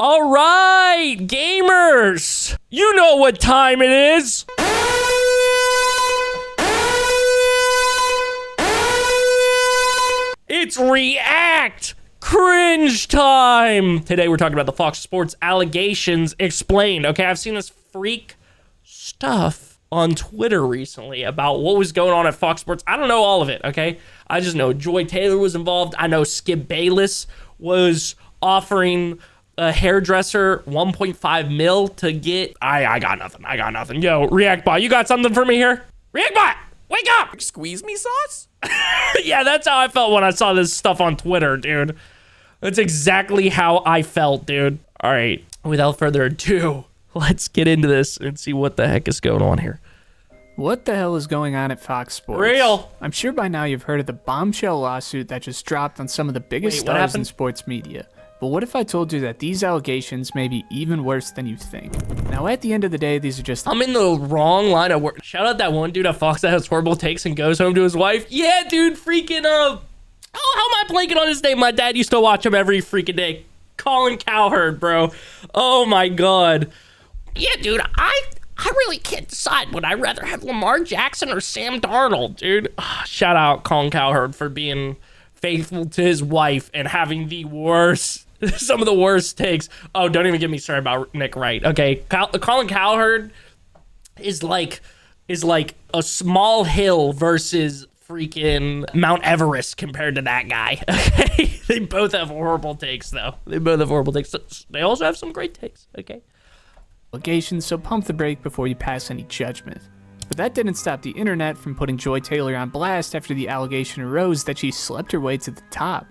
All right, gamers, you know what time it is. It's React Cringe time. Today we're talking about the Fox Sports allegations explained. Okay, I've seen this freak stuff on Twitter recently about what was going on at Fox Sports. I don't know all of it, okay? I just know Joy Taylor was involved. I know Skip Bayless was offering a hairdresser 1.5 mil to get... I got nothing. Yo, ReactBot, you got something for me here? ReactBot, wake up! Squeeze me sauce? Yeah, that's how I felt when I saw this stuff on Twitter, dude. That's exactly how I felt, dude. All right, without further ado, let's get into this and see what the heck is going on here. What the hell is going on at Fox Sports? Real. I'm sure by now you've heard of the bombshell lawsuit that just dropped on some of the biggest Wait, what stars in happened? sports media. But what if I told you that these allegations may be even worse than you think? Now, at the end of the day, these are just... I'm in the wrong line of work. Shout out that one dude at Fox that has horrible takes and goes home to his wife. Yeah, dude, freaking, how am I blanking on his name? My dad used to watch him every freaking day. Colin Cowherd, bro. Oh my God. Yeah, dude, I really can't decide. Would I rather have Lamar Jackson or Sam Darnold, dude? Shout out Colin Cowherd for being faithful to his wife and having the worst, some of the worst takes. Oh, don't even get me started about Nick Wright. Okay, Colin Cowherd is like a small hill versus freaking Mount Everest compared to that guy. Okay, they both have horrible takes though. They also have some great takes. Okay. allegations, so pump the brake before you pass any judgment. But that didn't stop the internet from putting Joy Taylor on blast after the allegation arose that she slept her way to the top.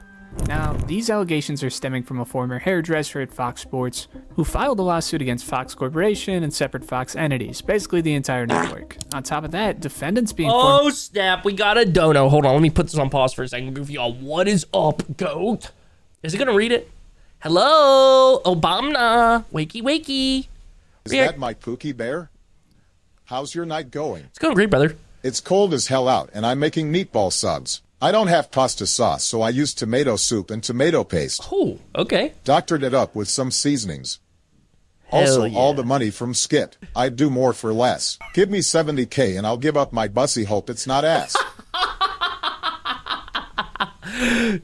Now, these allegations are stemming from a former hairdresser at Fox Sports who filed a lawsuit against Fox Corporation and separate Fox entities, basically the entire network. On top of that, defendants being Oh snap, we got a dono. Hold on, let me put this on pause for a second. Goofy, y'all, what is up, goat? Is it gonna read it? Hello, Obama, wakey. Is that my Pookie Bear? How's your night going? It's going great, brother. It's cold as hell out, and I'm making meatball subs. I don't have pasta sauce, so I use tomato soup and tomato paste. Oh, okay. Doctored it up with some seasonings. Hell Also, yeah. all the money from Skip. I'd do more for less. Give me 70K and I'll give up my bussy hope it's not ass.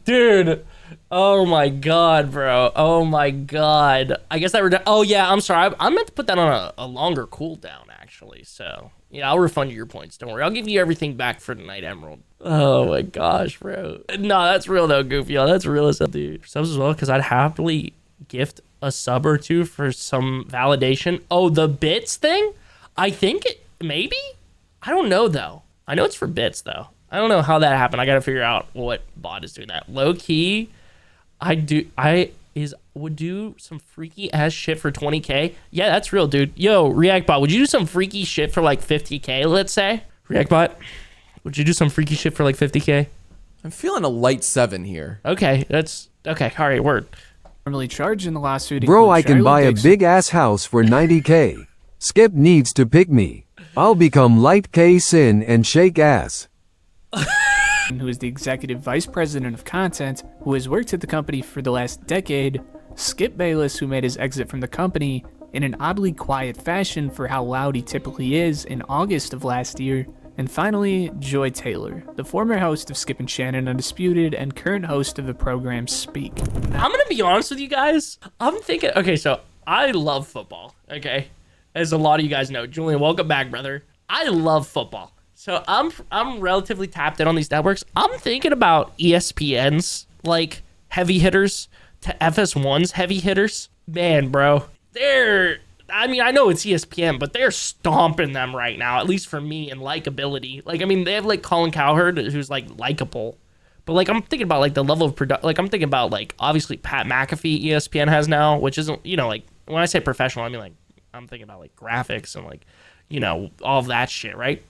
Dude, oh my God, bro. Oh my God. I guess that we're done. Oh yeah, I'm sorry. I meant to put that on a longer cooldown, actually. So, yeah, I'll refund you your points. Don't worry. I'll give you everything back for the Night Emerald. Oh my gosh, bro. No, that's real though, Goofy. Y'all. That's real as hell, dude. Subs as well, because I'd happily gift a sub or two for some validation. Oh, the bits thing? I think it, maybe? I don't know though. I know it's for bits though. I don't know how that happened. I gotta figure out what bot is doing that. Low key, would do some freaky ass shit for 20K. Yeah, that's real, dude. Yo, ReactBot, would you do some freaky shit for like 50K, let's say? ReactBot, would you do some freaky shit for like 50K? I'm feeling a light 7 here. Okay, that's okay. All right, word. formally charged in the lawsuit Bro, include I can Charlie buy a Dixon, big ass house for 90K. Skip needs to pick me. I'll become light K sin and shake ass. who is the executive vice president of content, who has worked at the company for the last decade, Skip Bayless, who made his exit from the company in an oddly quiet fashion for how loud he typically is in August of last year, and finally, Joy Taylor, the former host of Skip and Shannon Undisputed and current host of the program Speak. I'm gonna be honest with you guys. I'm thinking, okay, so I love football, okay? As a lot of you guys know. Julian, welcome back, brother. I love football. So I'm relatively tapped in on these networks. I'm thinking about ESPN's like heavy hitters to FS1's heavy hitters. Man, bro, I mean, I know it's ESPN, but they're stomping them right now, at least for me in likability. Like, I mean, they have like Colin Cowherd, who's like likable. But like, I'm thinking about like the level of production. Like, I'm thinking about like obviously Pat McAfee ESPN has now, which isn't, you know, like when I say professional, I mean like I'm thinking about like graphics and like, you know, all of that shit, right?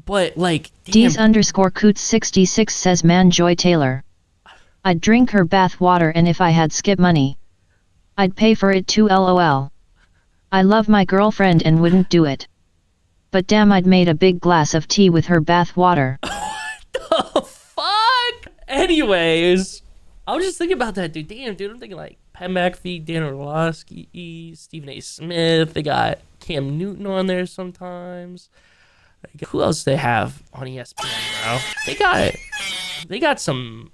But like, damn, D's_Coots66 says man Joy Taylor. I'd drink her bath water, and if I had Skip money, I'd pay for it too, lol. I love my girlfriend and wouldn't do it. But damn, I'd made a big glass of tea with her bath water. the fuck? Anyways, I was just thinking about that, dude. Damn, dude. I'm thinking like Pat McAfee, Dan Orlovsky, Stephen A. Smith. They got Cam Newton on there sometimes. Like, who else they have on ESPN, bro? They got some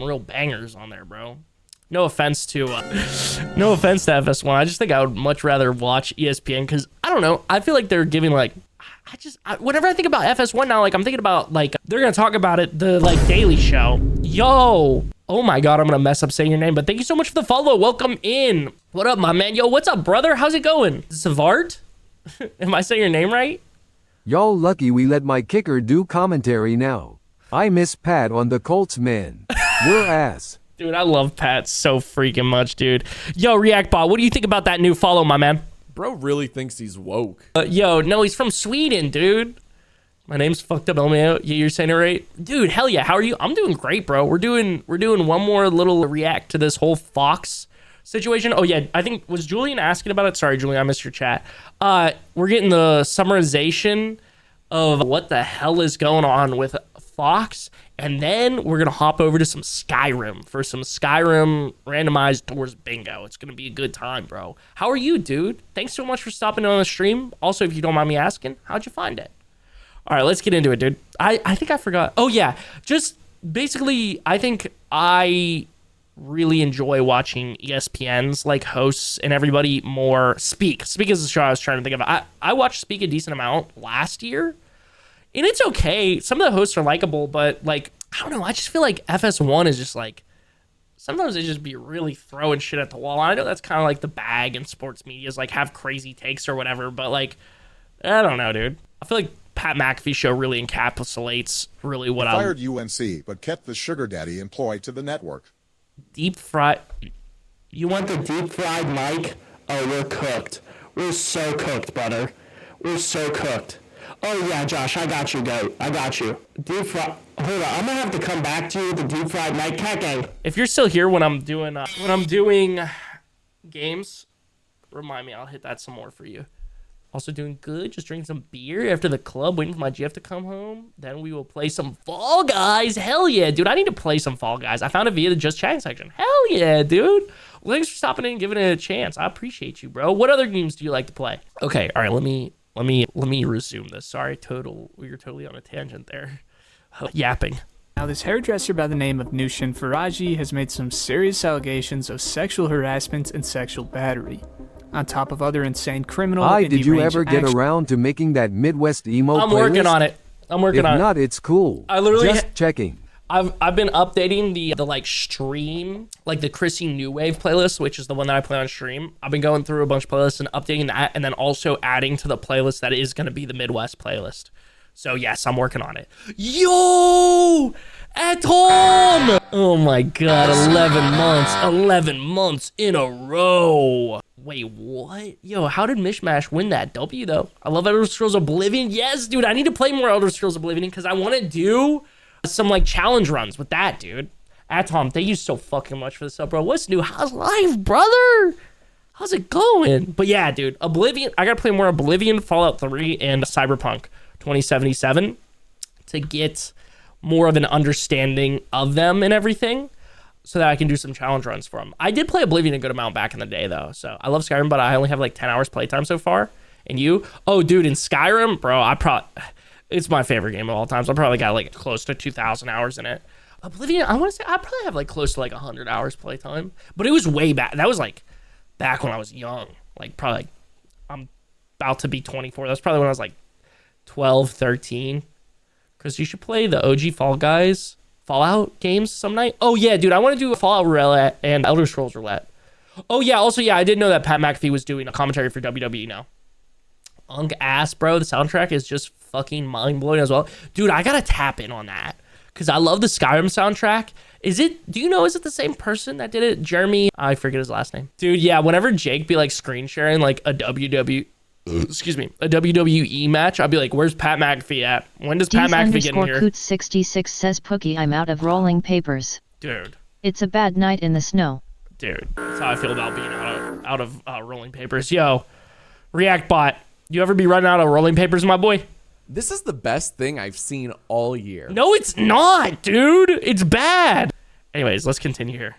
real bangers on there, bro. No offense to FS1. I just think I would much rather watch ESPN because I don't know. I feel like they're giving like whenever I think about FS1 now, like I'm thinking about like they're gonna talk about it, the like Daily Show. Yo, oh my God, I'm gonna mess up saying your name, but thank you so much for the follow. Welcome in. What up, my man? Yo, what's up, brother? How's it going? Savart? Am I saying your name right? Y'all lucky we let my kicker do commentary now. I miss Pat on the Colts, man. We're ass. Dude, I love Pat so freaking much, dude. Yo, ReactBot, what do you think about that new follow, my man? Bro really thinks he's woke. Yo, no, he's from Sweden, dude. My name's fucked up, Elmeo. Yeah, you're saying it right? Dude, hell yeah. How are you? I'm doing great, bro. We're doing one more little react to this whole Fox situation. Oh, yeah. I think, was Julian asking about it? Sorry, Julian, I missed your chat. We're getting the summarization of what the hell is going on with Fox. And then we're going to hop over to some Skyrim for some Skyrim randomized doors bingo. It's going to be a good time, bro. How are you, dude? Thanks so much for stopping on the stream. Also, if you don't mind me asking, how'd you find it? All right, let's get into it, dude. I think I forgot. Oh, yeah. Just basically, I think I really enjoy watching ESPN's like hosts and everybody more speak. Speak is the show I was trying to think of. I watched Speak a decent amount last year. And it's okay. Some of the hosts are likable, but like, I don't know. I just feel like FS1 is just like, sometimes they just be really throwing shit at the wall. I know that's kind of like the bag in sports media is like have crazy takes or whatever, but like, I don't know, dude. I feel like Pat McAfee show really encapsulates really what I Fired UNC, but kept the sugar daddy employed to the network. Deep fried. You want The deep fried Mike? Oh, we're cooked. We're so cooked, brother. We're so cooked. Oh yeah, Josh, I got you, goat. I got you. Deep fried. Hold on, I'm gonna have to come back to you with the deep fried Mike Keke. If you're still here when I'm doing games, remind me. I'll hit that some more for you. Also doing good. Just drinking some beer after the club, waiting for my GF to come home. Then we will play some Fall Guys. Hell yeah, dude. I need to play some Fall Guys. I found it via the Just Chatting section. Hell yeah, dude. Well, thanks for stopping in and giving it a chance. I appreciate you, bro. What other games do you like to play? Okay, all right. Let me resume this. Sorry, we were totally on a tangent there. Yapping. Now, this hairdresser by the name of Nushin Faraji has made some serious allegations of sexual harassment and sexual battery, on top of other insane criminal Hi, and did you deranged ever get actions. around to making that Midwest emo I'm playlist? working on it. If not, it's cool. I literally Just checking. I've been updating the like stream, like the Chrissy New Wave playlist, which is the one that I play on stream. I've been going through a bunch of playlists and updating that, and then also adding to the playlist that is going to be the Midwest playlist. So yes, I'm working on it. Yo, at home. Oh my God, 11 months in a row. Wait, what? Yo, how did Mishmash win that W though? I love Elder Scrolls Oblivion. Yes, dude, I need to play more Elder Scrolls Oblivion because I want to do some like challenge runs with that, dude. Atom, thank you so fucking much for the sub, bro. What's new? How's life, brother? How's it going? But yeah, dude, Oblivion. I gotta play more Oblivion, Fallout 3, and Cyberpunk 2077 to get more of an understanding of them and everything, so that I can do some challenge runs for them. I did play Oblivion a good amount back in the day, though. So I love Skyrim, but I only have like 10 hours playtime so far. And you? Oh, dude, in Skyrim, bro, it's my favorite game of all time. So I probably got like close to 2,000 hours in it. Oblivion, I want to say I probably have like close to like 100 hours playtime. But it was way back. That was like back when I was young. Like probably like, I'm about to be 24. That's probably when I was like 12, 13. Chris, you should play the OG Fallout games some night. Oh yeah, dude, I want to do a Fallout Roulette and Elder Scrolls Roulette. Oh yeah, also yeah, I did know that Pat McAfee was doing a commentary for WWE now. Unk ass, bro. The soundtrack is just fucking mind-blowing as well. Dude, I gotta tap in on that because I love the Skyrim soundtrack. Is it the same person that did it? Jeremy, I forget his last name. Dude, yeah, whenever Jake be like screen sharing like a WWE match, I'll be like, where's Pat McAfee at? When does Pat McAfee get in here? Coots 66 says, Pookie, I'm out of rolling papers. Dude. It's a bad night in the snow. Dude, that's how I feel about being out of rolling papers. Yo, ReactBot, you ever be running out of rolling papers, my boy? This is the best thing I've seen all year. No, it's not, dude. It's bad. Anyways, let's continue here.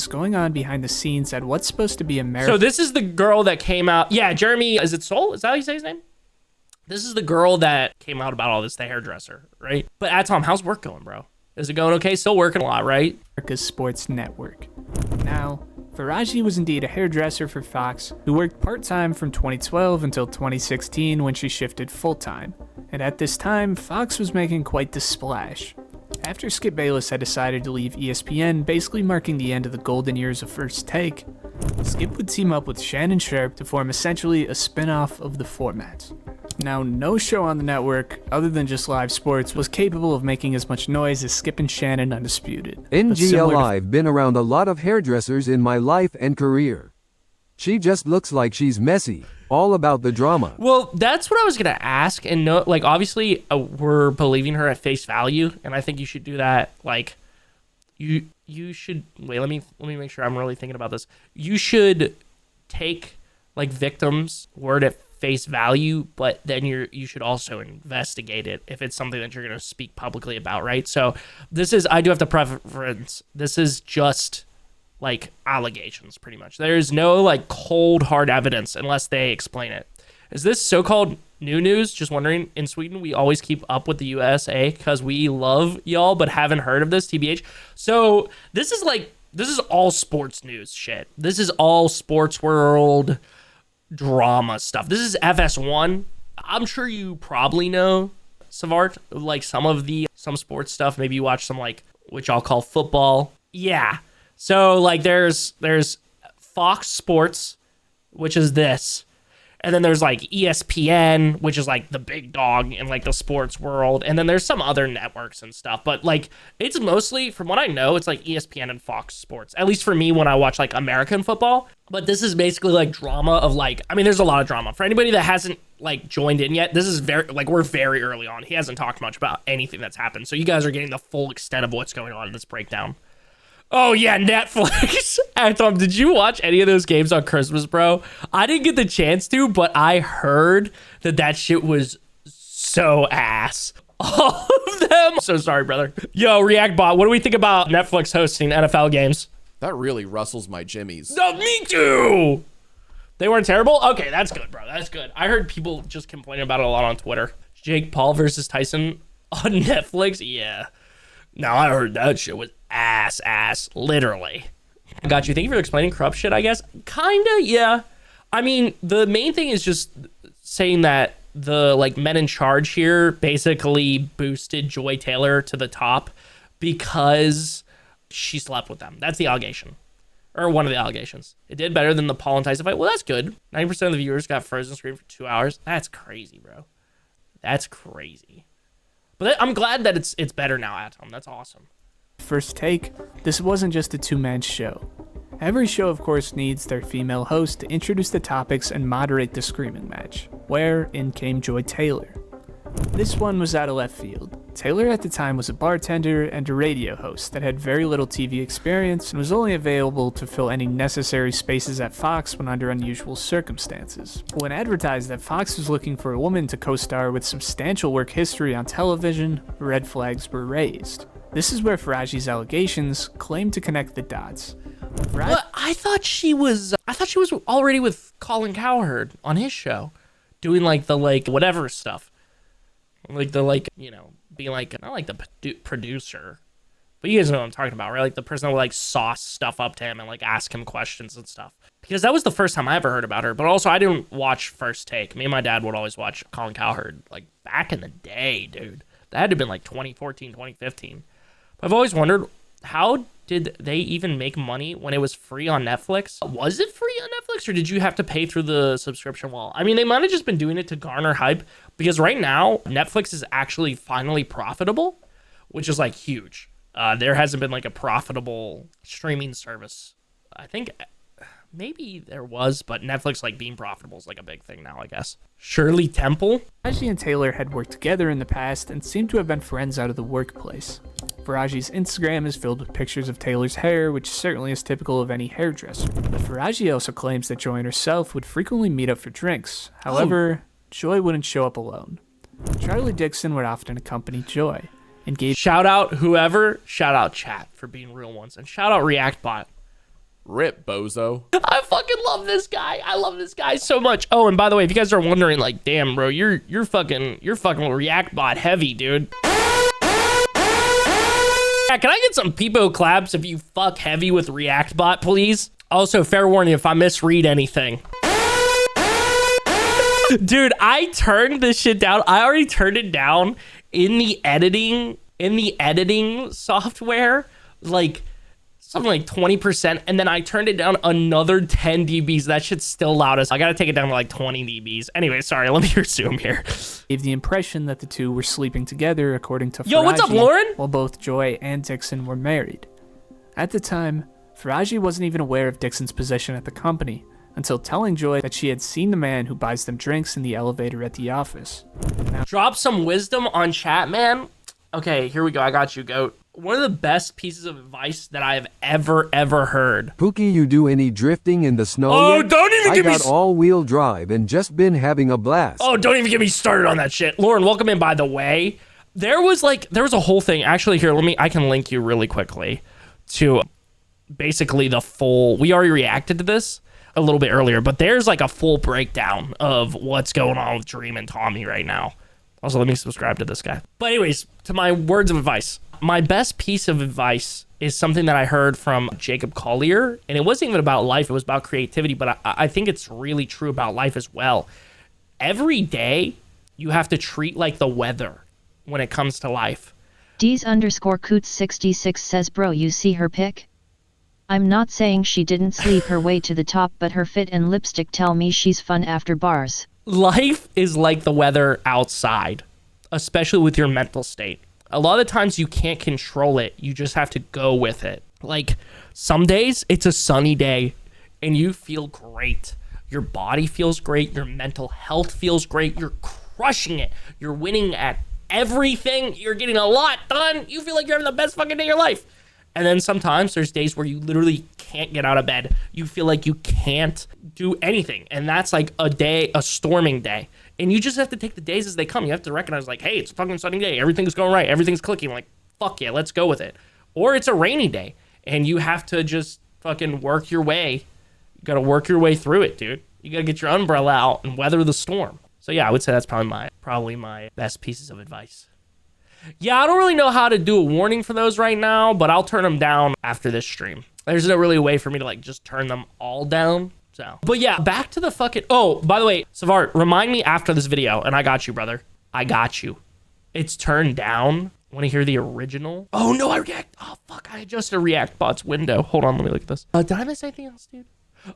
Going on behind the scenes at what's supposed to be a marathon. So this is the girl that came out. Yeah, Jeremy, is it Soul? Is that how you say his name? This is the girl that came out about all this, the hairdresser, right? But Atom, how's work going, bro? Is it going okay? Still working a lot, right? America's Sports Network. Now, Faraji was indeed a hairdresser for Fox who worked part-time from 2012 until 2016 when she shifted full-time. And at this time, Fox was making quite the splash. After Skip Bayless had decided to leave ESPN, basically marking the end of the golden years of First Take, Skip would team up with Shannon Sharpe to form essentially a spin-off of the format. Now, no show on the network, other than just live sports, was capable of making as much noise as Skip and Shannon Undisputed. But similar NGL, to I've been around a lot of hairdressers in my life and career. She just looks like she's messy, all about the drama. Well, that's what I was gonna ask, and no, like obviously we're believing her at face value, and I think you should do that. Like, you should wait. Let me make sure I'm really thinking about this. You should take like victims' word at face value, but then you should also investigate it if it's something that you're gonna speak publicly about, right? So I do have to preference. This is just like allegations, pretty much. There's no like cold hard evidence unless they explain it. Is this so-called new news? Just wondering. In Sweden, we always keep up with the USA because we love y'all, but haven't heard of this, TBH. So this is all sports news shit. This is all sports world drama stuff. This is FS1. I'm sure you probably know, Savart, like some sports stuff. Maybe you watch some like, which I'll call football. Yeah. So like there's Fox Sports, which is this. And then there's like ESPN, which is like the big dog in like the sports world. And then there's some other networks and stuff. But like it's mostly, from what I know, it's like ESPN and Fox Sports. At least for me when I watch like American football. But this is basically like drama of like, I mean, there's a lot of drama. For anybody that hasn't like joined in yet, this is we're very early on. He hasn't talked much about anything that's happened. So you guys are getting the full extent of what's going on in this breakdown. Oh, yeah, Netflix. Tom, did you watch any of those games on Christmas, bro? I didn't get the chance to, but I heard that shit was so ass. All of them. So sorry, brother. Yo, ReactBot, what do we think about Netflix hosting NFL games? That really rustles my jimmies. No, me too. They weren't terrible? Okay, that's good, bro. That's good. I heard people just complaining about it a lot on Twitter. Jake Paul versus Tyson on Netflix? Yeah. No, I heard that shit was ass, literally. Got you. Thank you for explaining corrupt shit, I guess. Kinda, yeah. I mean, the main thing is just saying that the like men in charge here basically boosted Joy Taylor to the top because she slept with them. That's the allegation. Or one of the allegations. It did better than the Paul and Tyson fight. Well, that's good. 90% of the viewers got frozen screen for 2 hours. That's crazy, bro. That's crazy. But I'm glad that it's better now, Atom. That's awesome. First Take, this wasn't just a two-man show. Every show, of course, needs their female host to introduce the topics and moderate the screaming match, where in came Joy Taylor. This one was out of left field. Taylor at the time was a bartender and a radio host that had very little TV experience and was only available to fill any necessary spaces at Fox when under unusual circumstances. When advertised that Fox was looking for a woman to co-star with substantial work history on television, red flags were raised. This is where Faraji's allegations claim to connect the dots. But I thought she was already with Colin Cowherd on his show, doing like the like whatever stuff, like the like, you know, being like not like the producer, but you guys know what I'm talking about, right? Like the person that would like sauce stuff up to him and like ask him questions and stuff. Because that was the first time I ever heard about her. But also I didn't watch First Take. Me and my dad would always watch Colin Cowherd like back in the day, dude. That had to have been like 2014, 2015. I've always wondered, how did they even make money when it was free on Netflix? Was it free on Netflix, or did you have to pay through the subscription wall? I mean, they might have just been doing it to garner hype, because right now, Netflix is actually finally profitable, which is like huge. There hasn't been like a profitable streaming service. I think maybe there was, but Netflix like being profitable is like a big thing now, I guess. Shirley Temple? Faraji and Taylor had worked together in the past and seemed to have been friends out of the workplace. Faraji's Instagram is filled with pictures of Taylor's hair, which certainly is typical of any hairdresser. But Faraji also claims that Joy and herself would frequently meet up for drinks. However, Joy wouldn't show up alone. Charlie Dixon would often accompany Joy. and gave Shout out whoever, shout out chat for being real ones, and shout out ReactBot. Rip, bozo. I fucking love this guy. I love this guy so much. Oh, and by the way, if you guys are wondering, like, damn, bro, you're fucking ReactBot heavy, dude. Yeah, can I get some peepo claps if you fuck heavy with ReactBot, please? Also, fair warning if I misread anything. Dude, I turned this shit down. I already turned it down in the editing software, like something like 20%, and then I turned it down another 10 dBs. That shit's still loud as I gotta take it down to like 20 dBs. Anyway, sorry, let me resume here. gave the impression that the two were sleeping together, according to Yo, what's up, Faraji, Lauren? while both Joy and Dixon were married. At the time, Faraji wasn't even aware of Dixon's position at the company until telling Joy that she had seen the man who buys them drinks in the elevator at the office. Drop some wisdom on chat, man. Okay, here we go. I got you, Goat. One of the best pieces of advice that I have ever heard. Pookie, you do any drifting in the snow Oh, yet? don't even I give me got all-wheel drive and just been having a blast. Oh, don't even get me started on that shit. Lauren, welcome in, by the way. There was a whole thing. Actually, here, I can link you really quickly to basically the full, we already reacted to this a little bit earlier, but there's like a full breakdown of what's going on with Dream and Tommy right now. Also, let me subscribe to this guy. But anyways, to my words of advice. My best piece of advice is something that I heard from Jacob Collier, and it wasn't even about life, it was about creativity, but I think it's really true about life as well. Every day, you have to treat like the weather when it comes to life. D's_Coots66 says, bro, you see her pic? I'm not saying she didn't sleep her way to the top, but her fit and lipstick tell me she's fun after bars. Life is like the weather outside, especially with your mental state. A lot of the times you can't control it. You just have to go with it. Like some days it's a sunny day and you feel great. Your body feels great. Your mental health feels great. You're crushing it. You're winning at everything. You're getting a lot done. You feel like you're having the best fucking day of your life. And then sometimes there's days where you literally can't get out of bed. You feel like you can't do anything. And that's like a storming day. And you just have to take the days as they come. You have to recognize like, hey, it's a fucking sunny day. Everything's going right. Everything's clicking. Like, fuck yeah, let's go with it. Or it's a rainy day and you have to just fucking work your way. You got to work your way through it, dude. You got to get your umbrella out and weather the storm. So yeah, I would say that's probably my best pieces of advice. Yeah, I don't really know how to do a warning for those right now, but I'll turn them down after this stream. There's no really way for me to like just turn them all down. So, but yeah, back to the fucking, oh, by the way, Savart, remind me after this video, and I got you, brother. I got you. It's turned down. Want to hear the original? Oh no, oh fuck, I adjusted ReactBot's window. Hold on, let me look at this. Did I miss anything else, dude?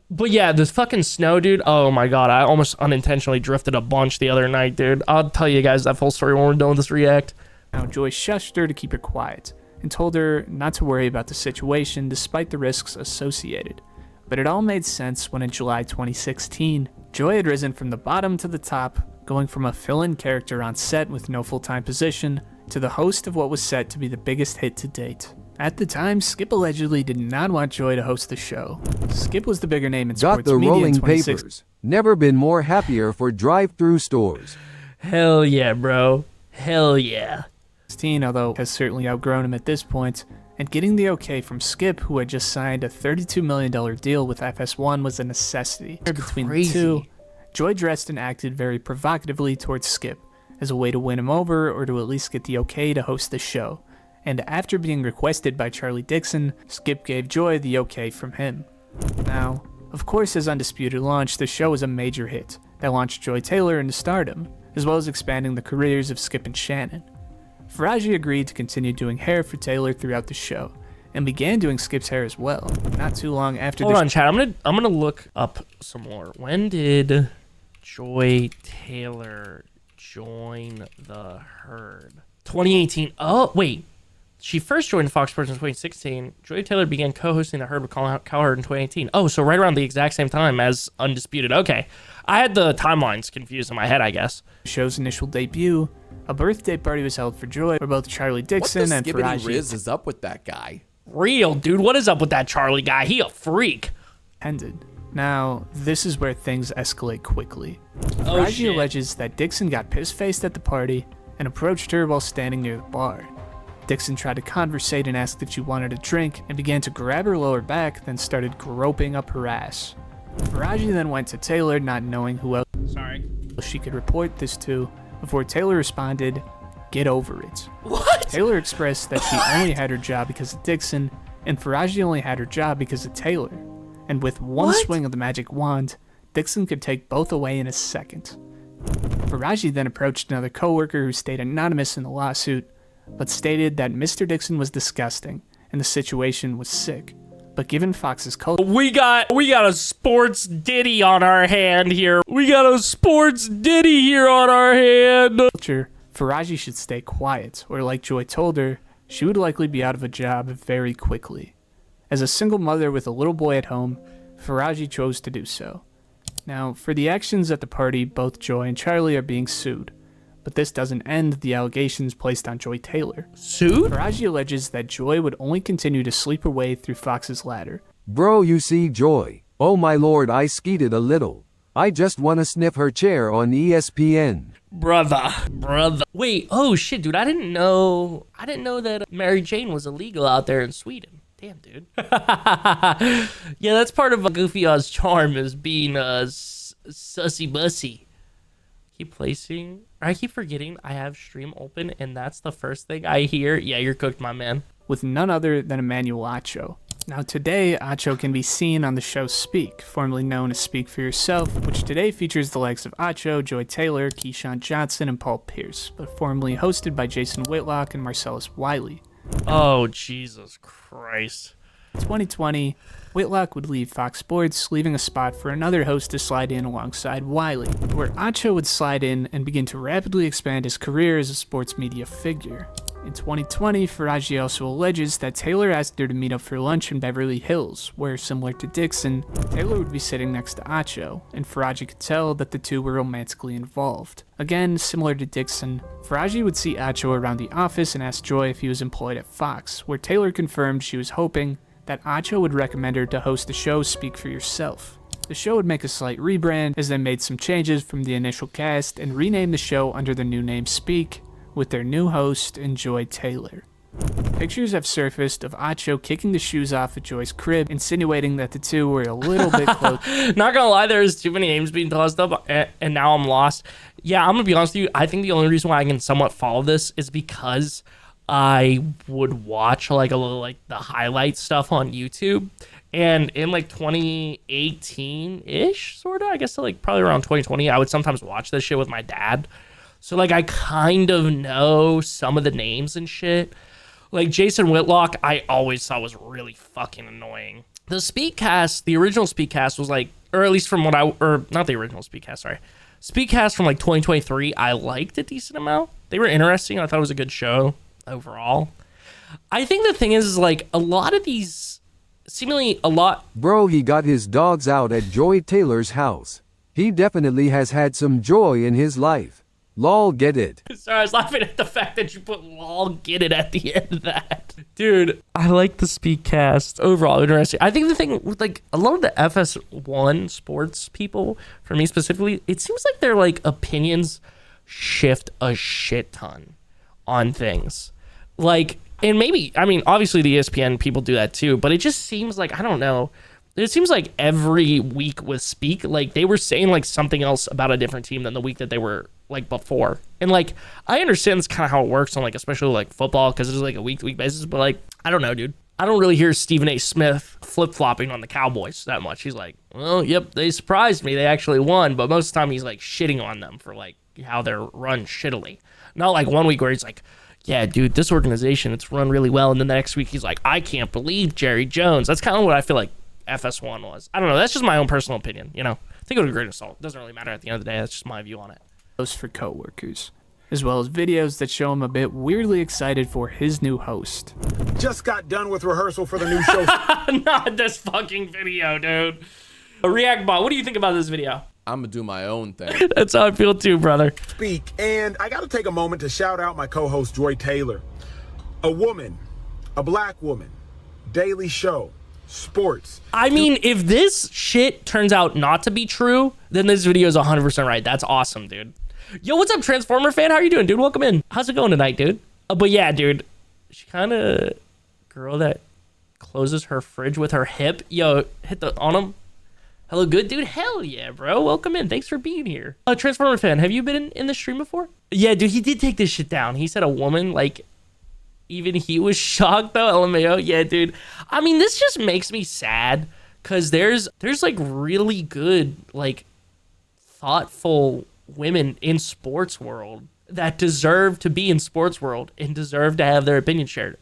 But yeah, this fucking snow, dude. Oh my god, I almost unintentionally drifted a bunch the other night, dude. I'll tell you guys that full story when we're done with this react. Now, Joy shushed her to keep her quiet and told her not to worry about the situation despite the risks associated. But it all made sense when in July 2016, Joy had risen from the bottom to the top, going from a fill-in character on set with no full-time position to the host of what was set to be the biggest hit to date. At the time, Skip allegedly did not want Joy to host the show. Skip was the bigger name in Got sports the media in rolling 2016. papers. Never been more happier for drive-through stores. Hell yeah, bro. Hell yeah. Although has certainly outgrown him at this point, and getting the okay from Skip, who had just signed a $32 million deal with FS1, was a necessity. Between the two, Joy dressed and acted very provocatively towards Skip, as a way to win him over or to at least get the okay to host the show. And after being requested by Charlie Dixon, Skip gave Joy the okay from him. Now, of course, as Undisputed launched, the show was a major hit that launched Joy Taylor into stardom, as well as expanding the careers of Skip and Shannon. Faraji agreed to continue doing hair for Taylor throughout the show, and began doing Skip's hair as well. Not too long after Hold on, chat. I'm gonna look up some more. When did Joy Taylor join the herd? 2018. Oh wait, she first joined Fox Sports in 2016. Joy Taylor began co-hosting the herd with Colin Cowherd in 2018. Oh, so right around the exact same time as Undisputed. Okay, I had the timelines confused in my head, I guess. The show's initial debut, a birthday party was held for Joy, where both Charlie Dixon What and the skibbity Faraji riz is up with that guy? Real, dude. What is up with that Charlie guy? He a freak. attended. Now, this is where things escalate quickly. Oh, Faraji shit. alleges that Dixon got piss-faced at the party and approached her while standing near the bar. Dixon tried to conversate and asked if she wanted a drink, and began to grab her lower back, then started groping up her ass. Faraji then went to Taylor, not knowing who else she could report this to, before Taylor responded, "Get over it." What? Taylor expressed that she only had her job because of Dixon, and Faraji only had her job because of Taylor. And with one swing of the magic wand, Dixon could take both away in a second. Faraji then approached another coworker who stayed anonymous in the lawsuit, but stated that Mr. Dixon was disgusting and the situation was sick. But given Fox's culture, We got a sports ditty on our hand here. Faraji should stay quiet, or like Joy told her, she would likely be out of a job very quickly. As a single mother with a little boy at home, Faraji chose to do so. Now, for the actions at the party, both Joy and Charlie are being sued, but this doesn't end the allegations placed on Joy Taylor. Sued? Faraji alleges that Joy would only continue to sleep her way through Fox's ladder. Bro, you see, Joy. Oh my lord, I skeeted a little. I just wanna sniff her chair on ESPN. Brother. Wait, oh shit, dude, I didn't know that Mary Jane was illegal out there in Sweden. Damn, dude. Yeah, that's part of Goofy Oz charm, is being sussy bussy. I keep forgetting I have stream open, and that's the first thing I hear. Yeah, you're cooked, my man. With none other than Emmanuel Acho. Now today, Acho can be seen on the show Speak, formerly known as Speak for Yourself, which today features the likes of Acho, Joy Taylor, Keyshawn Johnson, and Paul Pierce, but formerly hosted by Jason Whitlock and Marcellus Wiley. Oh, Jesus Christ. In 2020, Whitlock would leave Fox Sports, leaving a spot for another host to slide in alongside Wiley, where Acho would slide in and begin to rapidly expand his career as a sports media figure. In 2020, Faraji also alleges that Taylor asked her to meet up for lunch in Beverly Hills, where, similar to Dixon, Taylor would be sitting next to Acho, and Faraji could tell that the two were romantically involved. Again, similar to Dixon, Faraji would see Acho around the office and ask Joy if he was employed at Fox, where Taylor confirmed she was hoping that Acho would recommend her to host the show Speak for Yourself. The show would make a slight rebrand as they made some changes from the initial cast and renamed the show under the new name Speak, with their new host, Joy Taylor. Pictures have surfaced of Acho kicking the shoes off at Joy's crib, insinuating that the two were a little bit close. Not gonna lie, there's too many names being tossed up, and now I'm lost. Yeah, I'm gonna be honest with you. I think the only reason why I can somewhat follow this is because I would watch like a little like the highlight stuff on YouTube. And in like 2018-ish, sort of, I guess like probably around 2020, I would sometimes watch this shit with my dad. So, like, I kind of know some of the names and shit. Like, Jason Whitlock, I always thought was really fucking annoying. The Speakcast, the original Speakcast was like, or at least from what not the original Speakcast, sorry. Speakcast from like 2023, I liked a decent amount. They were interesting. I thought it was a good show overall. I think the thing is like, a lot of these, seemingly a lot. Bro, he got his dogs out at Joy Taylor's house. He definitely has had some joy in his life. Lol, get it. Sorry, I was laughing at the fact that you put lol, get it at the end of that. Dude, I like the Speakcast. Overall, interesting. I think the thing with like a lot of the FS1 sports people, for me specifically, it seems like their like opinions shift a shit ton on things. Like, and maybe, I mean, obviously the ESPN people do that too, but it just seems like, I don't know. It seems like every week with Speak, like they were saying like something else about a different team than the week that they were like before. And like, I understand that's kind of how it works on like, especially like football, because it's like a week-to-week basis, but like, I don't know, dude. I don't really hear Stephen A. Smith flip-flopping on the Cowboys that much. He's like, well, yep, they surprised me. They actually won. But most of the time he's like shitting on them for like how they're run shittily. Not like one week where he's like, yeah, dude, this organization, it's run really well. And then the next week he's like, I can't believe Jerry Jones. That's kind of what I feel like FS1 was. I don't know. That's just my own personal opinion, you know. Take it with a grain of salt. It doesn't really matter at the end of the day. That's just my view on it. For coworkers, as well as videos that show him a bit weirdly excited for his new host. Just got done with rehearsal for the new show. Not this fucking video, dude. Reactbot, what do you think about this video? I'm gonna do my own thing. That's how I feel too, brother. Speak, and I gotta take a moment to shout out my co-host Joy Taylor. A woman, a black woman, daily show, sports. I mean, if this shit turns out not to be true, then this video is 100% right. That's awesome, dude. Yo, what's up, Transformer fan? How are you doing, dude? Welcome in. How's it going tonight, dude? But yeah, dude, she kind of girl that closes her fridge with her hip. Yo, hit the on him. Hello, good dude. Hell yeah, bro. Welcome in. Thanks for being here. Transformer fan, have you been in the stream before? Yeah, dude, he did take this shit down. He said a woman, like, even he was shocked though. LMAO. Yeah, dude. I mean, this just makes me sad because there's like really good, like, thoughtful women in sports world that deserve to be in sports world and deserve to have their opinion shared.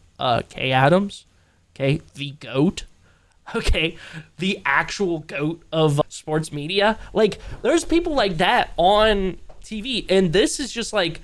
Kay Adams, okay, the GOAT, okay, the actual GOAT of sports media. Like, there's people like that on TV, and this is just like,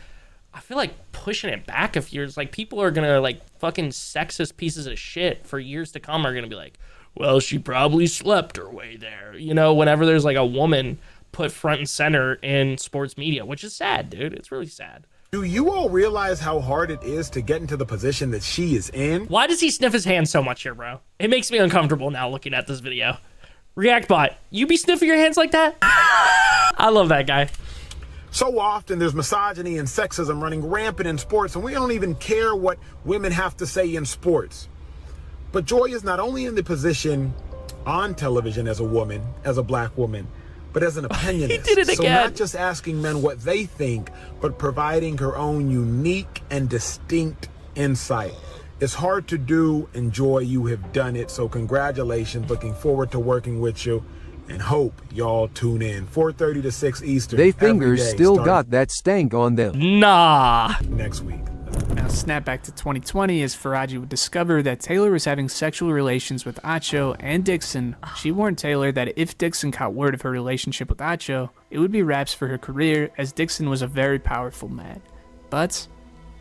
I feel like pushing it back a few years. Like, people are gonna, like, fucking sexist pieces of shit for years to come are gonna be like, well, she probably slept her way there, you know, whenever there's like a woman put front and center in sports media, which is sad, dude. It's really sad. Do you all realize how hard it is to get into the position that she is in? Why does he sniff his hands so much here, bro? It makes me uncomfortable now looking at this video. ReactBot, you be sniffing your hands like that? I love that guy. So often there's misogyny and sexism running rampant in sports, and we don't even care what women have to say in sports. But Joy is not only in the position on television as a woman, as a black woman, but as an opinionist. He did it again. So not just asking men what they think, but providing her own unique and distinct insight. It's hard to do, and Joy, you have done it. So congratulations. Looking forward to working with you, and hope y'all tune in 4:30 to 6 Eastern. They every fingers day, still starting got that stank on them. Nah. next week. Now, snap back to 2020 as Faraji would discover that Taylor was having sexual relations with Acho and Dixon. She warned Taylor that if Dixon caught word of her relationship with Acho, it would be wraps for her career, as Dixon was a very powerful man. But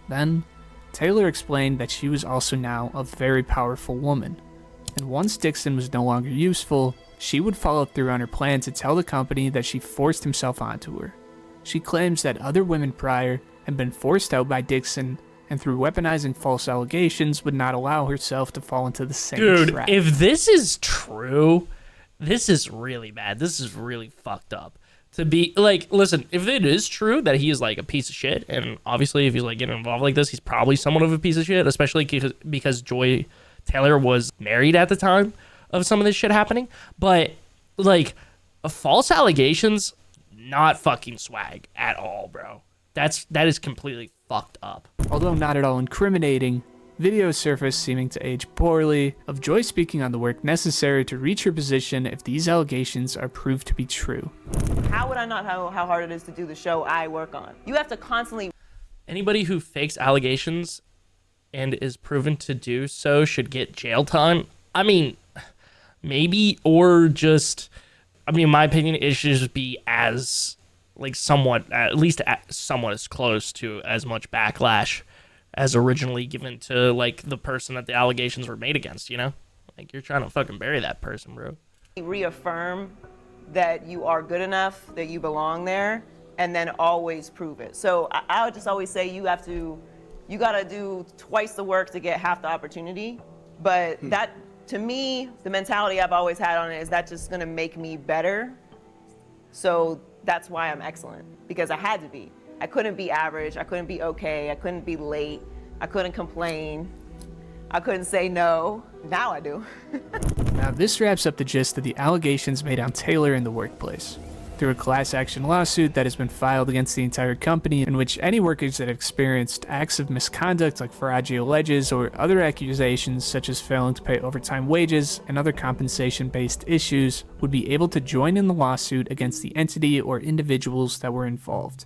then, Taylor explained that she was also now a very powerful woman. And once Dixon was no longer useful, she would follow through on her plan to tell the company that she forced himself onto her. She claims that other women prior had been forced out by Dixon, and through weaponizing false allegations would not allow herself to fall into the same trap. Dude, if this is true, this is really bad. This is really fucked up. To be, like, listen, if it is true that he is, like, a piece of shit, and obviously if he's, like, getting involved like this, he's probably somewhat of a piece of shit, especially because Joy Taylor was married at the time of some of this shit happening. But, like, false allegations, not fucking swag at all, bro. That is completely fucked up. Although not at all incriminating, videos surfaced seeming to age poorly of Joy speaking on the work necessary to reach her position if these allegations are proved to be true. How would I not know how hard it is to do the show I work on? You have to constantly... Anybody who fakes allegations and is proven to do so should get jail time. I mean, maybe, or just, I mean, in my opinion, it should just be as, like, somewhat, at least somewhat as close to as much backlash as originally given to, like, the person that the allegations were made against, you know? Like, you're trying to fucking bury that person, bro. Reaffirm that you are good enough, that you belong there, and then always prove it. So I would just always say you gotta do twice the work to get half the opportunity. But that, to me, the mentality I've always had on it is that just gonna make me better. So that's why I'm excellent, because I had to be. I couldn't be average, I couldn't be okay, I couldn't be late, I couldn't complain, I couldn't say no. Now I do. Now this wraps up the gist of the allegations made on Taylor in the workplace. Through a class action lawsuit that has been filed against the entire company, in which any workers that have experienced acts of misconduct like Faraji alleges, or other accusations such as failing to pay overtime wages and other compensation-based issues, would be able to join in the lawsuit against the entity or individuals that were involved.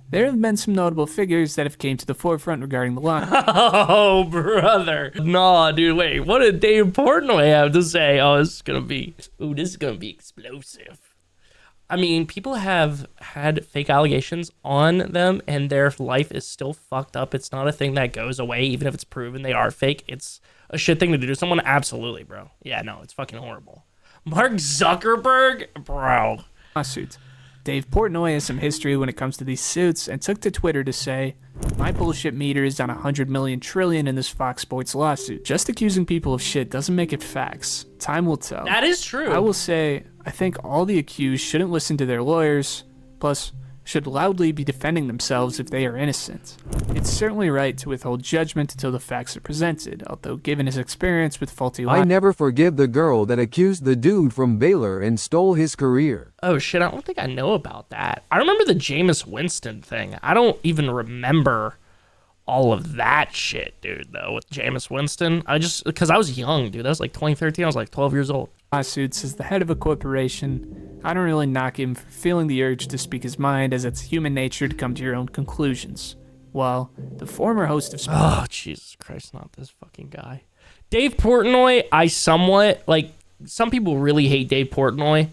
There have been some notable figures that have came to the forefront regarding the law. Oh, brother. Nah, dude, wait. What did Dave Portnoy have to say? Oh, this is gonna be explosive. I mean, people have had fake allegations on them, and their life is still fucked up. It's not a thing that goes away, even if it's proven they are fake. It's a shit thing to do to someone. Absolutely, bro. Yeah, no, it's fucking horrible. Mark Zuckerberg? Bro. Lawsuits. Dave Portnoy has some history when it comes to these suits and took to Twitter to say, "My bullshit meter is on 100 million trillion in this Fox Sports lawsuit. Just accusing people of shit doesn't make it facts. Time will tell." That is true. I will say, I think all the accused shouldn't listen to their lawyers. Plus, should loudly be defending themselves if they are innocent. It's certainly right to withhold judgment until the facts are presented, although given his experience with faulty I never forgive the girl that accused the dude from Baylor and stole his career. Oh shit, I don't think I know about that. I remember the Jameis Winston thing. I don't even remember all of that shit, dude, though, with Jameis Winston. Because I was young, dude. That was like 2013. I was like 12 years old. Lawsuits as the head of a corporation. I don't really knock him for feeling the urge to speak his mind, as it's human nature to come to your own conclusions. While the former host of Oh, Jesus Christ, not this fucking guy. Dave Portnoy, I somewhat, like, some people really hate Dave Portnoy,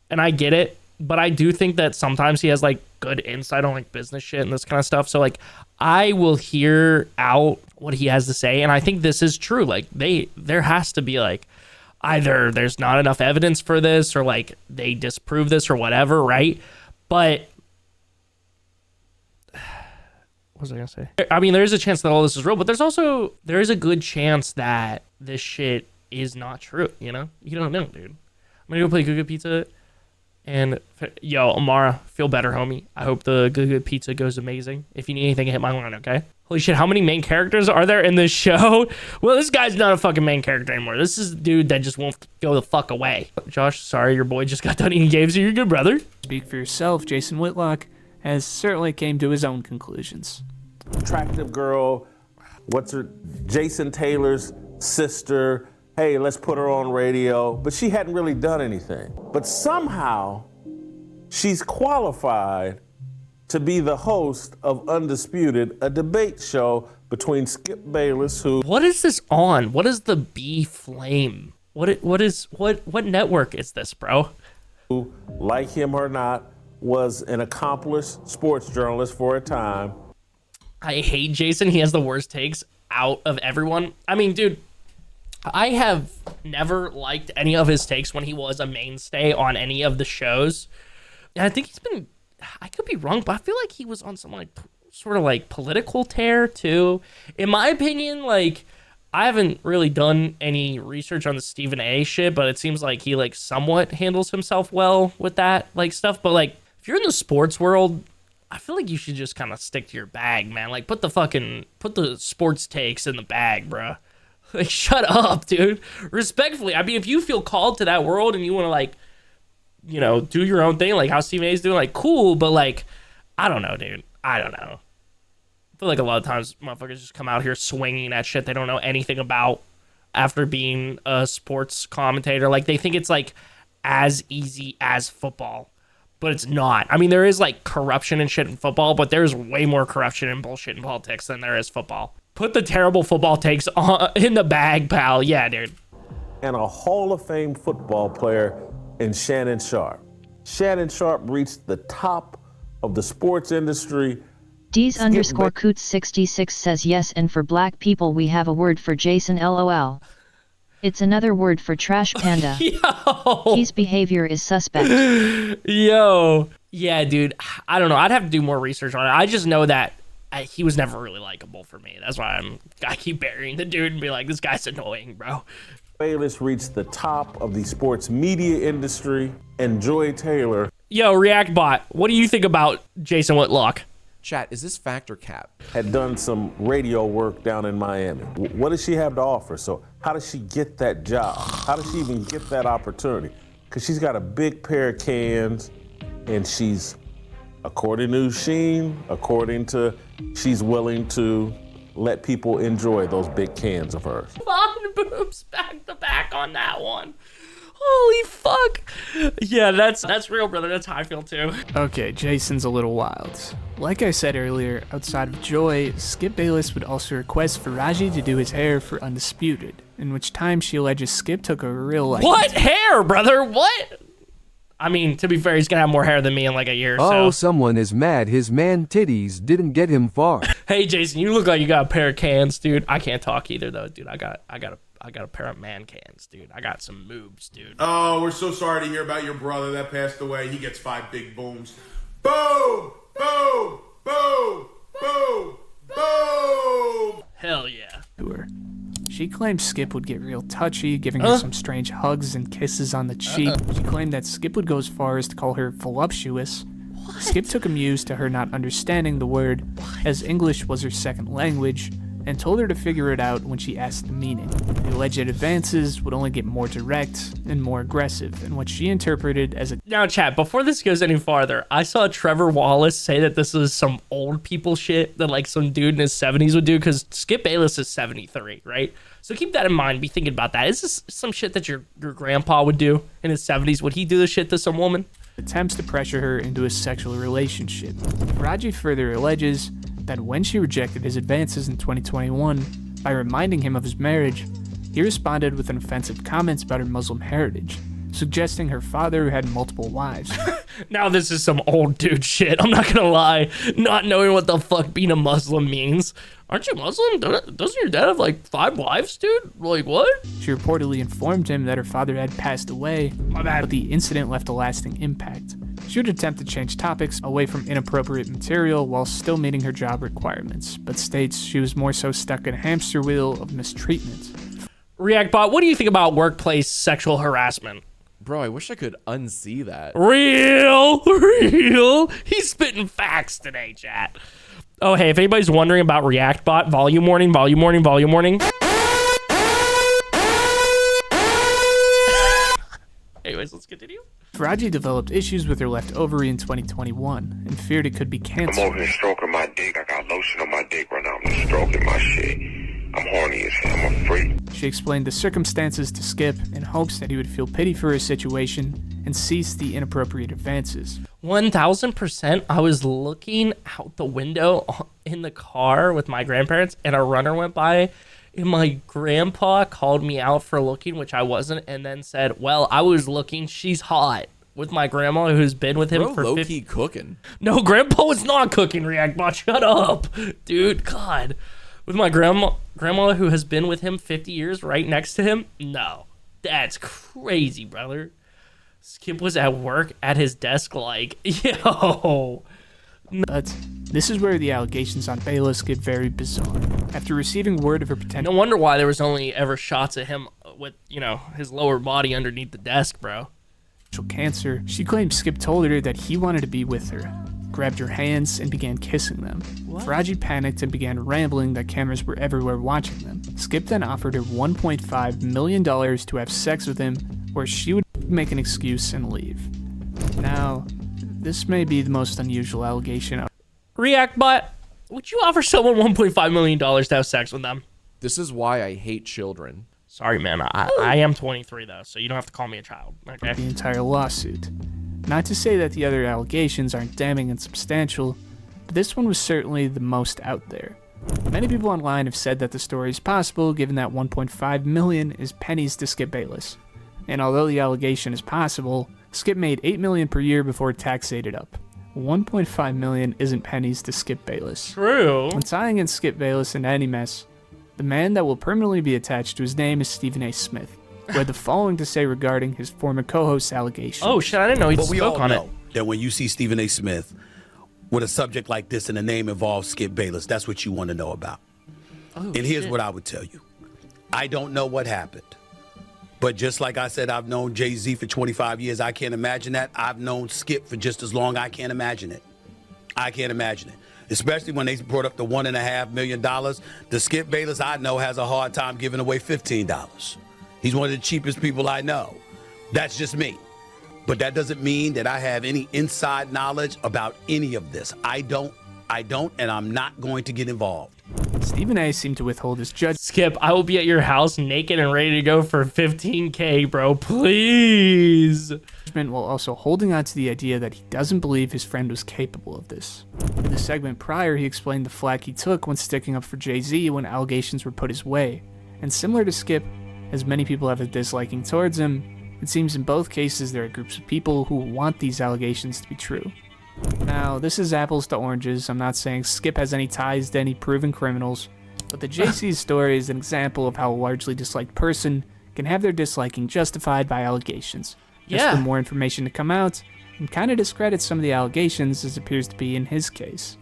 and I get it, but I do think that sometimes he has, like, good insight on, like, business shit and this kind of stuff. So, like, I will hear out what he has to say, and I think this is true. Like, there has to be, like, either there's not enough evidence for this, or, like, they disprove this or whatever, right? But what was I gonna say? I mean, there is a chance that all this is real, but there is a good chance that this shit is not true, you know? You don't know, dude. I'm gonna go play Good Good Pizza, and yo, Amara, feel better, homie. I hope the Good Good Pizza goes amazing. If you need anything, hit my line, okay? Holy shit, how many main characters are there in this show? Well, this guy's not a fucking main character anymore. This is a dude that just won't go the fuck away. Josh, sorry, your boy just got done eating games, so you're good, brother. Speak for yourself, Jason Whitlock has certainly came to his own conclusions. Attractive girl, Jason Taylor's sister. Hey, let's put her on radio. But she hadn't really done anything. But somehow, she's qualified to be the host of Undisputed, a debate show between Skip Bayless, who... What is this on? What is the B Flame? What network is this, bro? Who, like him or not, was an accomplished sports journalist for a time. I hate Jason. He has the worst takes out of everyone. I mean, dude, I have never liked any of his takes when he was a mainstay on any of the shows. And I think he's been, I could be wrong, but I feel like he was on some like sort of like political tear too. In my opinion, like, I haven't really done any research on the Stephen A shit, but it seems like he like somewhat handles himself well with that like stuff. But like, if you're in the sports world, I feel like you should just kind of stick to your bag, man. Like, put the sports takes in the bag, bruh. Like, shut up, dude. Respectfully, I mean, if you feel called to that world and you want to, like, you know, do your own thing, like how Stephen A's doing, like, cool, but, like, I don't know, dude. I don't know. I feel like a lot of times motherfuckers just come out here swinging at shit they don't know anything about after being a sports commentator. Like, they think it's, like, as easy as football. But it's not. I mean, there is, like, corruption and shit in football, but there's way more corruption and bullshit in politics than there is football. Put the terrible football takes in the bag, pal. Yeah, dude. And a Hall of Fame football player in Shannon Sharp. Shannon Sharp reached the top of the sports industry. D's_Coots66 says yes, and for black people we have a word for Jason, LOL. It's another word for trash panda. Yo. His behavior is suspect. Yo. Yeah, dude. I don't know. I'd have to do more research on it. I just know that he was never really likable for me. That's why I keep burying the dude and be like, this guy's annoying, bro. Bayless reached the top of the sports media industry, and Joy Taylor. Yo, ReactBot, what do you think about Jason Whitlock? Chat, is this fact or cap? Had done some radio work down in Miami. What does she have to offer? So how does she get that job? How does she even get that opportunity? Because she's got a big pair of cans, and she's, according to Sheen, she's willing to let people enjoy those big cans of hers. Fun boobs back to back on that one. Holy fuck. Yeah, that's real, brother. That's how I feel too. Okay, Jason's a little wild. Like I said earlier, outside of Joy, Skip Bayless would also request Faraji to do his hair for Undisputed, in which time she alleges Skip took a real liking. What hair, brother? What? I mean, to be fair, he's gonna have more hair than me in like a year or so. Oh, someone is mad his man titties didn't get him far. Hey, Jason, you look like you got a pair of cans, dude. I can't talk either, though, dude. I got a pair of man cans, dude. I got some moobs, dude. Oh, we're so sorry to hear about your brother that passed away. He gets 5 big booms. Boom! Boom! Boom! Boom! Boom! Hell yeah. She claimed Skip would get real touchy, giving her some strange hugs and kisses on the cheek. She claimed that Skip would go as far as to call her voluptuous. Skip took amused to her not understanding the word, as English was her second language, and told her to figure it out when she asked the meaning. The alleged advances would only get more direct and more aggressive in what she interpreted as a— Now, chat, before this goes any farther, I saw Trevor Wallace say that this is some old people shit that like some dude in his 70s would do, because Skip Bayless is 73, right? So keep that in mind. Be thinking about that. Is this some shit that your grandpa would do in his 70s? Would he do this shit to some woman? attempts to pressure her into a sexual relationship. Raji further alleges that when she rejected his advances in 2021 by reminding him of his marriage, he responded with an offensive comments about her Muslim heritage, suggesting her father had multiple wives. Now this is some old dude shit, I'm not gonna lie, not knowing what the fuck being a Muslim means. Aren't you Muslim? Doesn't your dad have like 5 wives, dude? Like, what? She reportedly informed him that her father had passed away, My bad. but the incident left a lasting impact. She would attempt to change topics away from inappropriate material while still meeting her job requirements, but states she was more so stuck in a hamster wheel of mistreatment. ReactBot, what do you think about workplace sexual harassment? Bro, I wish I could unsee that. Real. He's spitting facts today, chat. Oh, hey, if anybody's wondering about ReactBot, volume warning. Anyways, let's continue. Raji developed issues with her left ovary in 2021 and feared it could be cancer. I'm over here stroking my dick. I got lotion on my dick right now. I'm just stroking my shit. I'm horny as hell. I'm a freak. She explained the circumstances to Skip in hopes that he would feel pity for her situation and cease the inappropriate advances. 1000%. I was looking out the window in the car with my grandparents and a runner went by and my grandpa called me out for looking, which I wasn't, and then said, well, I was looking, she's hot, with my grandma who's been with him for low-key cooking. No, grandpa was not cooking, ReactBot. Shut up. Dude, God. With my grandma who has been with him 50 years right next to him? No. That's crazy, brother. Skip was at work at his desk like, yo. But this is where the allegations on Bayless get very bizarre. After receiving word of her potential— No wonder why there was only ever shots of him with, you know, his lower body underneath the desk, bro. cancer, she claimed Skip told her that he wanted to be with her, grabbed her hands, and began kissing them. Raji panicked and began rambling that cameras were everywhere watching them. Skip then offered her $1.5 million to have sex with him, where she would make an excuse and leave. Now, this may be the most unusual allegation. ReactBot, would you offer someone $1.5 million to have sex with them? This is why I hate children. Sorry, man. I am 23, though, so you don't have to call me a child, okay? The entire lawsuit. Not to say that the other allegations aren't damning and substantial, but this one was certainly the most out there. Many people online have said that the story is possible given that $1.5 million is pennies to Skip Bayless. And although the allegation is possible, Skip made $8 million per year before tax ate it up. $1.5 million isn't pennies to Skip Bayless. True. When tying in Skip Bayless into any mess, the man that will permanently be attached to his name is Stephen A. Smith, who had the following to say regarding his former co-host's allegations. Oh shit, I didn't know he But we all spoke on it. know that when you see Stephen A. Smith with a subject like this and the name involves Skip Bayless, that's what you want to know about. And here's what I would tell you. I don't know what happened. But just like I said, I've known Jay-Z for 25 years. I can't imagine that. I've known Skip for just as long. I can't imagine it. I can't imagine it. Especially when they brought up the $1.5 million. The Skip Bayless I know has a hard time giving away $15. He's one of the cheapest people I know. That's just me. But that doesn't mean that I have any inside knowledge about any of this. I don't, and I'm not going to get involved. Stephen A. seemed to withhold his judgment. Skip, I will be at your house naked and ready to go for $15K, bro. Please. While also holding on to the idea that he doesn't believe his friend was capable of this. In the segment prior, he explained the flack he took when sticking up for Jay-Z when allegations were put his way. And similar to Skip, as many people have a disliking towards him, it seems in both cases there are groups of people who want these allegations to be true. Now, this is apples to oranges. I'm not saying Skip has any ties to any proven criminals, but the JC story is an example of how a largely disliked person can have their disliking justified by allegations. Just for more information to come out, and kind of discredit some of the allegations as appears to be in his case.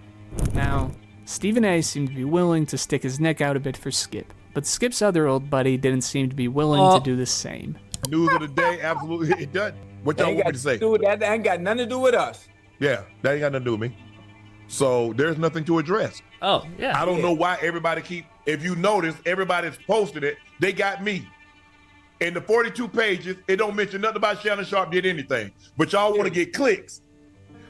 Now, Stephen A. seemed to be willing to stick his neck out a bit for Skip, but Skip's other old buddy didn't seem to be willing to do the same. News of the day, absolutely, it doesn't. What y'all want me to say? That ain't got nothing to do with us. Yeah, that ain't got nothing to do with me. So there's nothing to address. Oh, yeah. I don't know why everybody if you notice, everybody's posted it. They got me. In the 42 pages, it don't mention nothing about Shannon Sharp did anything. But y'all want to get clicks.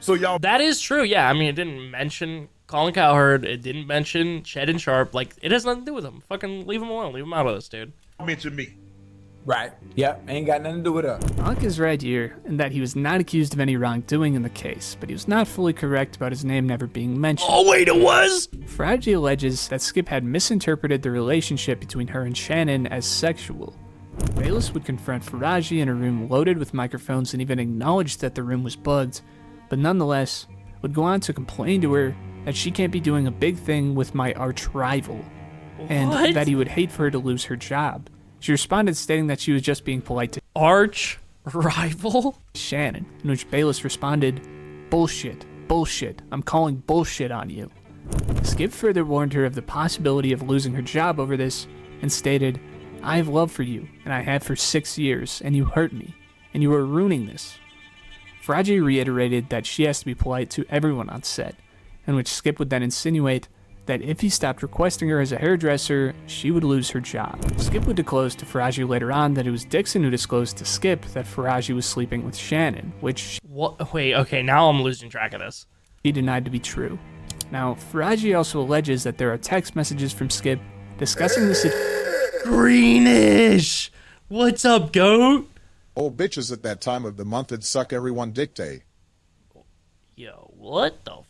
So y'all. That is true. Yeah. I mean, it didn't mention Colin Cowherd. It didn't mention Shannon Sharp. Like, it has nothing to do with them. Fucking leave them alone. Leave them out of this, dude. Mention me. Right. Yep. Ain't got nothing to do with us. Alec is right here in that he was not accused of any wrongdoing in the case, but he was not fully correct about his name never being mentioned. Oh, wait, it was? Faraji alleges that Skip had misinterpreted the relationship between her and Shannon as sexual. Bayless would confront Faraji in a room loaded with microphones and even acknowledge that the room was bugged, but nonetheless would go on to complain to her that she can't be doing a big thing with my arch rival, and that he would hate for her to lose her job. She responded stating that she was just being polite to arch rival Shannon, in which Bayless responded, "Bullshit, bullshit, I'm calling bullshit on you." Skip further warned her of the possibility of losing her job over this and stated, "I have love for you, and I have for 6 years, and you hurt me, and you are ruining this." Faraji reiterated that she has to be polite to everyone on set, in which Skip would then insinuate that if he stopped requesting her as a hairdresser, she would lose her job. Skip would disclose to Faraji later on that it was Dixon who disclosed to Skip that Faraji was sleeping with Shannon, which... What? Wait, okay, now I'm losing track of this. He denied to be true. Now, Faraji also alleges that there are text messages from Skip discussing the situation. Greenish! What's up, goat? Old bitches at that time of the month would suck everyone dick day. Yo, what the f***?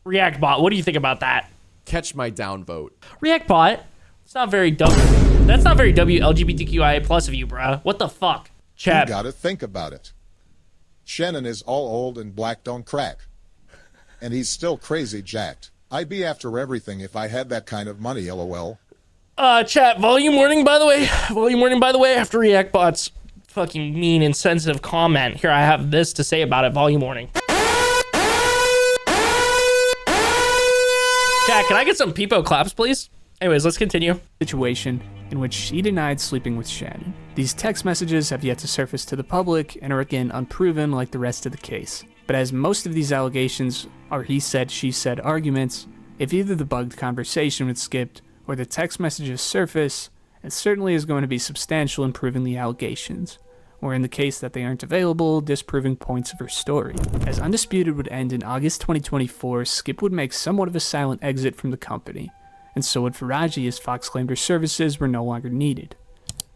Reactbot, what do you think about that? Catch my downvote. Reactbot, it's not very that's not very LGBTQIA plus of you, bruh. What the fuck? Chat. You gotta think about it. Shannon is all old and black don't crack. And he's still crazy jacked. I'd be after everything if I had that kind of money, lol. Chat, volume warning, by the way. Volume warning, by the way, after Reactbot's fucking mean, insensitive comment. Here, I have this to say about it. Volume warning. Chat, can I get some peepo claps, please? Anyways, let's continue. Situation in which she denied sleeping with Shannon. These text messages have yet to surface to the public and are again unproven like the rest of the case. But as most of these allegations are he said, she said arguments, if either the bugged conversation was skipped or the text messages surface, it certainly is going to be substantial in proving the allegations, or in the case that they aren't available, disproving points of her story. As Undisputed would end in August 2024, Skip would make somewhat of a silent exit from the company, and so would Faraji as Fox claimed her services were no longer needed.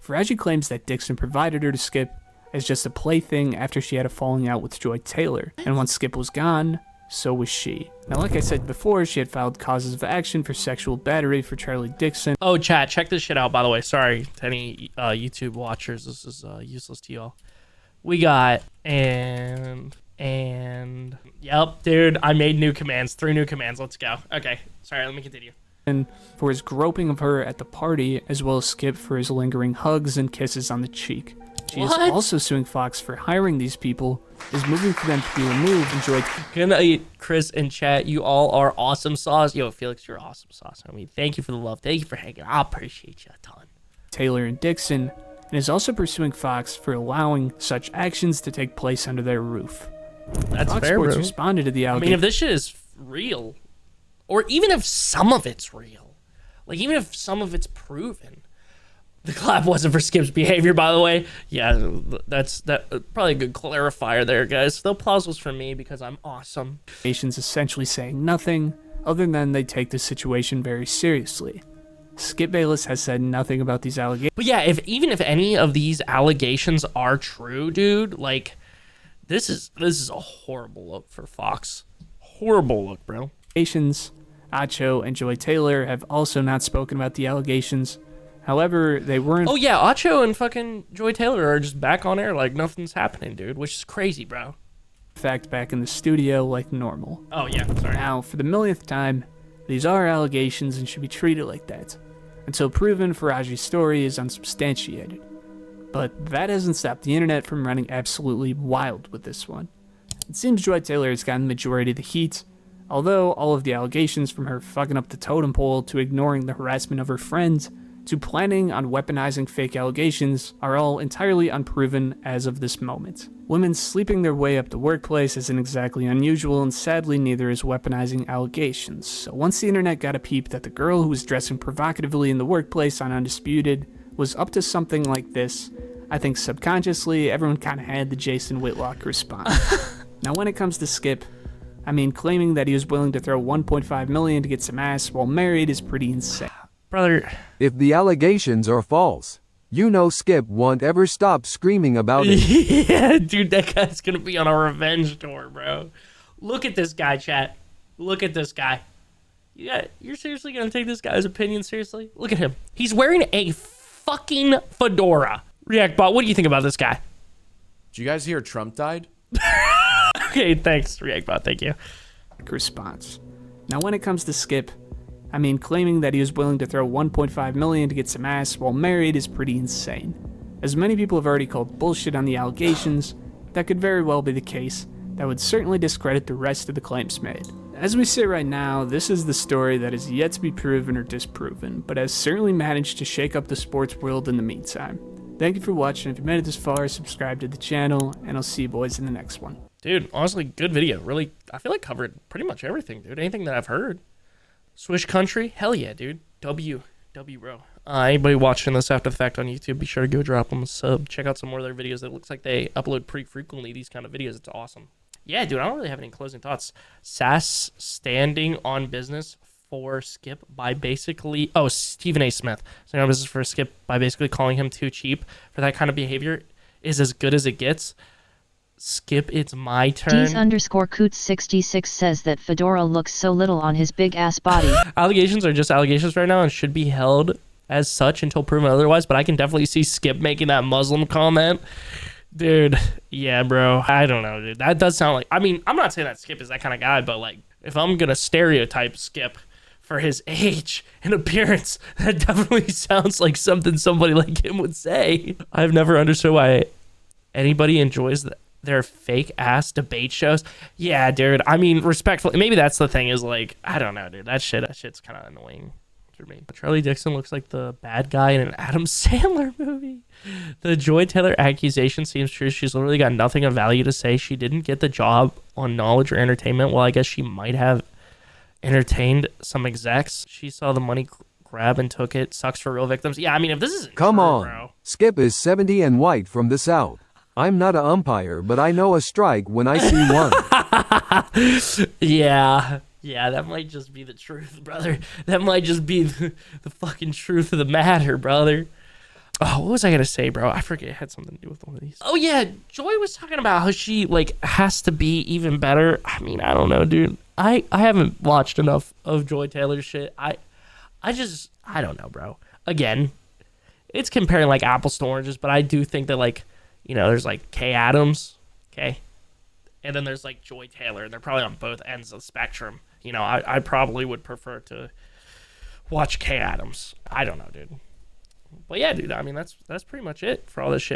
Faraji claims that Dixon provided her to Skip as just a plaything after she had a falling out with Joy Taylor, and once Skip was gone, so was she. Now, like I said before, she had filed causes of action for sexual battery for Charlie Dixon. Oh, chat, check this shit out, by the way. Sorry to any YouTube watchers. This is useless to y'all. We got, yep, dude, I made new commands. 3 new commands. Let's go. Okay, sorry, let me continue. For his groping of her at the party, as well as Skip for his lingering hugs and kisses on the cheek. She is also suing Fox for hiring these people, is moving for them to be removed, and Joy... Good night, Chris and chat. You all are awesome sauce. Yo, Felix, you're awesome sauce. I mean, thank you for the love. Thank you for hanging. I appreciate you a ton. Taylor and Dixon, and is also pursuing Fox for allowing such actions to take place under their roof. That's Fox fair, Sports bro. responded to the I allegation. mean, if this shit is real, or even if some of it's real, like even if some of it's proven, the clap wasn't for Skip's behavior, by the way. Yeah, that's probably a good clarifier there, guys. The applause was for me because I'm awesome. Essentially saying nothing other than they take the situation very seriously. Skip Bayless has said nothing about these allegations. But yeah, even if any of these allegations are true, dude, like this is a horrible look for Fox. Horrible look, bro. Acho and Joy Taylor have also not spoken about the allegations. However, they weren't... Oh yeah, Acho and fucking Joy Taylor are just back on air like nothing's happening, dude, which is crazy, bro. In fact, back in the studio like normal. Oh yeah, sorry. Now, for the millionth time, these are allegations and should be treated like that. Until proven, Faraji's story is unsubstantiated. But that hasn't stopped the internet from running absolutely wild with this one. It seems Joy Taylor has gotten the majority of the heat, although all of the allegations from her fucking up the totem pole to ignoring the harassment of her friends to planning on weaponizing fake allegations are all entirely unproven as of this moment. Women sleeping their way up the workplace isn't exactly unusual, and sadly neither is weaponizing allegations. So once the internet got a peep that the girl who was dressing provocatively in the workplace on Undisputed was up to something like this, I think subconsciously everyone kind of had the Jason Whitlock response. Now when it comes to Skip, I mean, claiming that he was willing to throw $1.5 million to get some ass while married is pretty insane. Brother, If the allegations are false, you know Skip won't ever stop screaming about it. yeah, dude, that guy's gonna be on a revenge tour, bro. Look at this guy, chat. Look at this guy. Yeah, you're seriously gonna take this guy's opinion seriously? Look at him. He's wearing a fucking fedora. React Bot, what do you think about this guy? Did you guys hear Trump died? Okay, thanks, React Bot. Thank you. Response. Now when it comes to Skip, I mean, claiming that he was willing to throw $1.5 million to get some ass while married is pretty insane. As many people have already called bullshit on the allegations, that could very well be the case. That would certainly discredit the rest of the claims made. As we sit right now, this is the story that is yet to be proven or disproven, but has certainly managed to shake up the sports world in the meantime. Thank you for watching. If you made it this far, subscribe to the channel, and I'll see you boys in the next one. Dude, honestly, good video. Really, I feel like covered pretty much everything, dude. Anything that I've heard. Swish Country? Hell yeah, dude. W, bro. Anybody watching this after the fact on YouTube, be sure to go drop them a sub. Check out some more of their videos. It looks like they upload pretty frequently, these kind of videos. It's awesome. Yeah, dude, I don't really have any closing thoughts. Sass standing on business for Skip by basically... Oh, Stephen A. Smith. Standing on business for Skip by basically calling him too cheap for that kind of behavior is as good as it gets. Skip, it's my turn. Ds_Coots66 says that Fedora looks so little on his big ass body. Allegations are just allegations right now and should be held as such until proven otherwise, but I can definitely see Skip making that Muslim comment. Dude, yeah, bro. I don't know, dude. That does sound like... I mean, I'm not saying that Skip is that kind of guy, but, like, if I'm going to stereotype Skip for his age and appearance, that definitely sounds like something somebody like him would say. I've never understood why anybody enjoys their fake ass debate shows. Yeah, dude. I mean, respectfully, maybe that's the thing is, like, I don't know, dude. That shit's kind of annoying for me. But Charlie Dixon looks like the bad guy in an Adam Sandler movie. The Joy Taylor accusation seems true. She's literally got nothing of value to say. She didn't get the job on Knowledge or Entertainment. Well, I guess she might have entertained some execs. She saw the money grab and took it. Sucks for real victims. Yeah, I mean, if this isn't Come true, on. bro. Skip is 70 and white from the South. I'm not an umpire, but I know a strike when I see one. Yeah, that might just be the truth, brother. That might just be the fucking truth of the matter, brother. Oh, what was I gonna say, bro? I forget. It had something to do with one of these. Oh yeah, Joy was talking about how she like has to be even better. I mean, I don't know, dude. I haven't watched enough of Joy Taylor's shit. I don't know, bro. Again, it's comparing like apples to oranges, but I do think that like, you know, there's like Kay Adams, okay, and then there's like Joy Taylor, and they're probably on both ends of the spectrum. You know, I probably would prefer to watch Kay Adams. I don't know, dude. But yeah, dude, I mean, that's pretty much it for all this shit.